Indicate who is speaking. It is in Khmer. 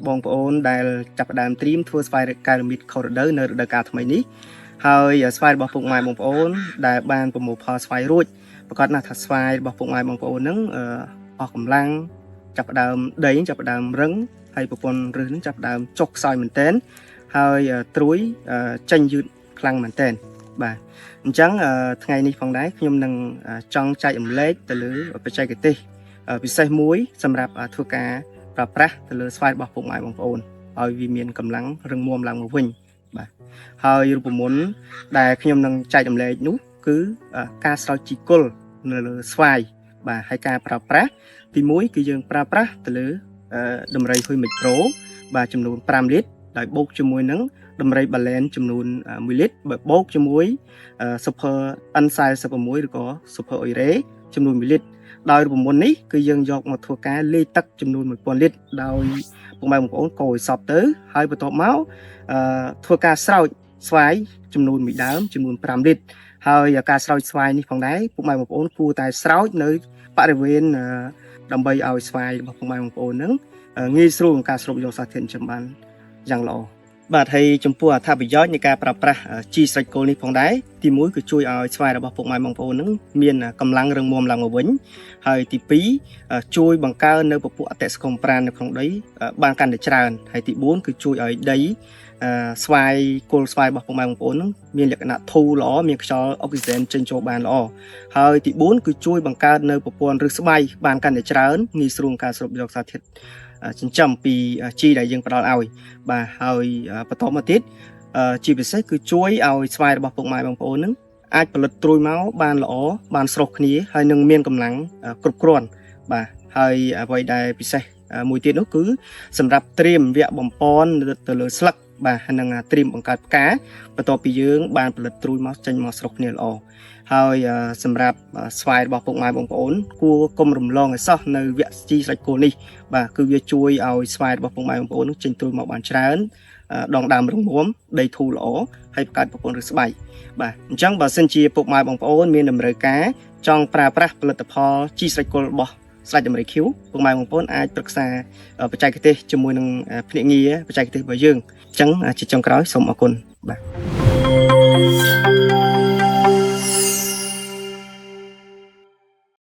Speaker 1: បងប្អូនដែលចាប់ផ្ដើមត្រៀមធ្វើស្វាយកែរ៉ាមីតខុសរដូវនៅរដូវកាលថ្មីនេះហើយស្វាយរបស់ពុកម៉ែបងប្អូនដែលបានប្រមូលផលស្វាយរួចប្រកាសណាស់ថាស្វាយរបស់ពុកម៉ែបងប្អូនហ្នឹងអស់កម្លាំងចាប់ផ្ដើមដីចាប់ផ្ដើមរឹងហើយប្រព័ន្ធរឹសហ្នឹងចាប់ផ្ដើមចុះខ្សោយមែនទែនហើយត្រួយចេញយឺតខ្លាំងមែនទែនបាទអញ្ចឹងថ្ងៃនេះផងដែរខ្ញុំនឹងចង់ចែករំលែកទៅលើបច្ចេកទេសពិសេសមួយសម្រាប់ធ្វើការប្រើប្រាស់ទៅលើស្វាយរបស់ពុកម៉ែបងប្អូនឲ្យវាមានកម្លាំងរឹងមាំឡើងមកវិញបាទហើយរូបមន្តដែលខ្ញុំនឹងចែករំលែកនោះគឺការស្រោចជីគល់នៅលើស្វាយបាទហើយការប្រើប្រាស់ទី1គឺយើងប្រើប្រាស់ទៅលើដំរីហ៊ុយមិចប្រូបាទចំនួន5លីត្រដោយបូកជាមួយនឹងដំរីបាឡែនចំនួន1លីត្របូកជាមួយ Super N46 ឬក៏ Super Oire ចំនួន1លីត្រដោយរូបមន្តនេះគឺយើងយកមកធ្វើការលាយទឹកចំនួន1000លីត្រដោយពុកម៉ែបងប្អូនកូរឲ្យសព្វទៅហើយបន្ទាប់មកធ្វើការស្រោចស្វាយចំនួន1ដើមចំនួន5លីត្រហើយការស្រោចស្វាយនេះផងដែរពុកម៉ែបងប្អូនគួរតែស្រោចនៅបរិវេណដើម្បីឲ្យស្វាយរបស់ពុកម៉ែបងប្អូនហ្នឹងងាយស្រួលក្នុងការស្រូបយកសារធាតុចិញ្ចឹមបានយ៉ាងល្អបាទហើយចំពោះអត្ថប្រយោជន៍នៃការប្រើប្រាស់ជីស្រេចគោលនេះផងដែរទី1គឺជួយឲ្យស្វាយរបស់ពុកម៉ែបងប្អូននឹងមានកម្លាំងរឹងមាំឡើងមកវិញហើយទី2ជួយបង្កើននៅពពួកអតិសកុមប្រាណនៅក្នុងដីបានកាន់តែច្រើនហើយទី4គឺជួយឲ្យដីស្វាយគល់ស្វាយរបស់ពុកម៉ែបងប្អូននឹងមានលក្ខណៈធូរល្អមានខ្យល់អុកស៊ីហ្សែនចេញចូលបានល្អហើយទី4គឺជួយបង្កើតនៅប្រព័ន្ធឫសស្បៃបានកាន់តែច្រើនងាយស្រួលការស្រូបយកសារធាតុចិញ្ចឹមពីជីដែលយើងផ្ដល់ឲ្យបាទហើយបន្តមកទៀតជាពិសេសគឺជួយឲ្យស្វាយរបស់ពុកម៉ែបងប្អូននឹងអាចផលិតត្រួយមកបានល្អបានស្រស់គ្នាហើយនឹងមានកម្លាំងគ្រប់គ្រាន់បាទហើយអ្វីដែលពិសេសមួយទៀតនោះគឺសម្រាប់ត្រៀមវគ្គបំពន់ទៅលើស្លឹកបាទហើយនឹងត្រៀមបង្កើតផ្កាបន្ទាប់ពីយើងបានផលិតត្រួយមកចេញមកស្រស់គ្នាល្អហើយសម្រាប់ស្វាយរបស់ពុកម៉ែបងប្អូនគួរកុំរំលងឲ្យសោះនៅវគ្គជីស្រេចគល់នេះបាទគឺវាជួយឲ្យស្វាយរបស់ពុកម៉ែបងប្អូននឹងចេញត្រួយមកបានច្រើនដងដើមរឹងមាំដីធូរល្អហើយបង្កើតប្រព័ន្ធឫសស្បៃបាទអញ្ចឹងបើសិនជាពុកម៉ែបងប្អូនមានតម្រូវការចង់ប្រើប្រាស់ផលិតផលជីស្រេចគល់របស់ស្ដេចដំរី Q ពុកម៉ែបងប្អូនអាចប្រឹក្សាបច្ចេកទេសជាមួយនឹងភ្នាក់ងារបច្ចេកទេសរបស់យើងអញ្ចឹងជាចុងក្រោយសូមអរគុណបាទ